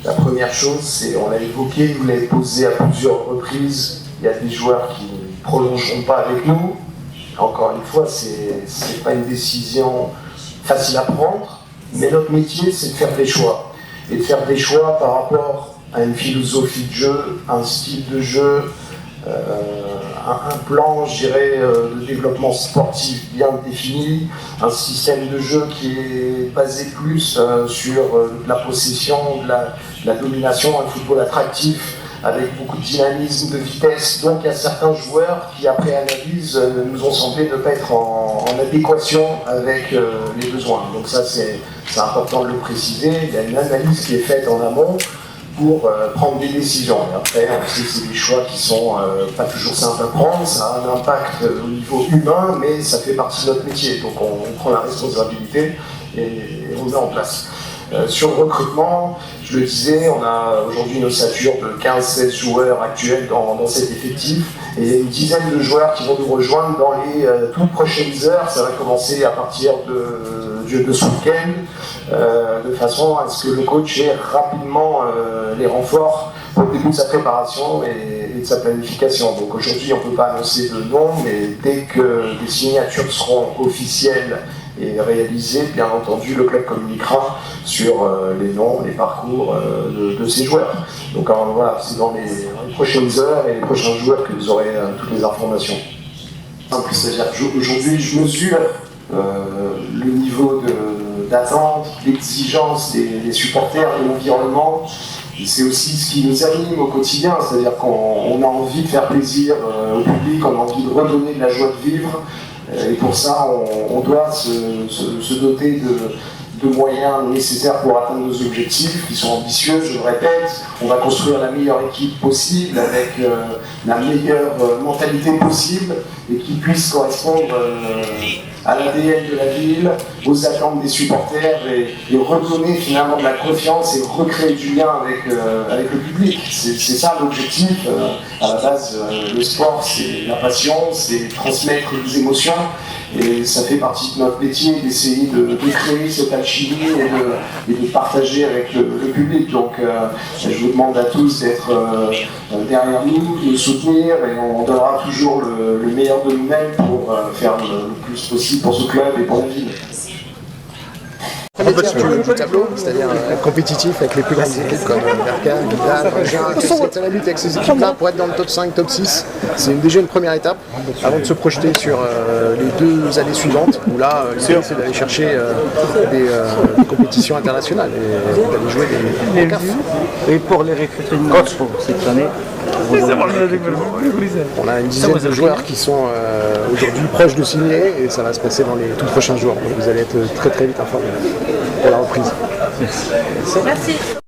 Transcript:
La première chose, c'est, on l'a évoqué, vous l'avez posé à plusieurs reprises, il y a des joueurs qui ne prolongeront pas avec nous. Encore une fois, c'est pas une décision facile à prendre, mais notre métier, c'est de faire des choix. Et de faire des choix par rapport à une philosophie de jeu, un style de jeu, un plan, je dirais, de développement sportif bien défini, un système de jeu qui est basé plus sur la possession, de la domination, un football attractif, avec beaucoup de dynamisme, de vitesse. Donc il y a certains joueurs qui, après analyse, nous ont semblé ne pas être en adéquation avec les besoins. Donc ça, c'est important de le préciser. Il y a une analyse qui est faite en amont pour prendre des décisions. Et après, on sait que c'est des choix qui sont pas toujours simples à prendre, ça a un impact au niveau humain, mais ça fait partie de notre métier. Donc on prend la responsabilité et on le met en place. Sur le recrutement, je le disais, on a aujourd'hui une ossature de 15-16 joueurs actuels dans cet effectif, et il y a une dizaine de joueurs qui vont nous rejoindre dans les toutes prochaines heures. Ça va commencer à partir de ce week-end, de façon à ce que le coach ait rapidement les renforts pour le début de sa préparation et de sa planification. Donc aujourd'hui, on ne peut pas annoncer de nom, mais dès que des signatures seront officielles et réalisées, bien entendu, le club communiquera sur les noms, les parcours de ces joueurs. Donc voilà, c'est dans les prochaines heures et les prochains joueurs que vous aurez toutes les informations. C'est-à-dire qu'aujourd'hui, je mesure le niveau d'attente, l'exigence des supporters, de l'environnement. C'est aussi ce qui nous anime au quotidien, c'est-à-dire qu'on a envie de faire plaisir au public, on a envie de redonner de la joie de vivre. Et pour ça, on doit se doter de moyens nécessaires pour atteindre nos objectifs, qui sont ambitieux, je le répète. On va construire la meilleure équipe possible, avec la meilleure mentalité possible, et qui puisse correspondre à l'ADN de la ville, aux attentes des supporters, et redonner finalement de la confiance et recréer du lien avec le public. C'est ça l'objectif. À la base, le sport, c'est la passion, c'est transmettre des émotions, et ça fait partie de notre métier d'essayer de créer cette alchimie et de partager avec le public. Donc je vous demande à tous d'être derrière nous, de nous soutenir, et on donnera toujours le meilleur de nous-mêmes pour faire le plus possible pour ce club et pour la ville. Du tableau, c'est-à-dire compétitif avec les plus grandes équipes comme Berkane, Vidal, c'est la lutte avec ces équipes-là pour être dans le top 5, top 6. C'est déjà une première étape avant de se projeter sur les 2 années suivantes, où là, l'idée c'est d'aller chercher des compétitions internationales et d'aller jouer des CAF. Et pour les recrutements pour cette année, on a une dizaine de joueurs qui sont aujourd'hui proches de signer, et ça va se passer dans les tout prochains jours. Donc vous allez être très très vite informés pour la reprise. Merci.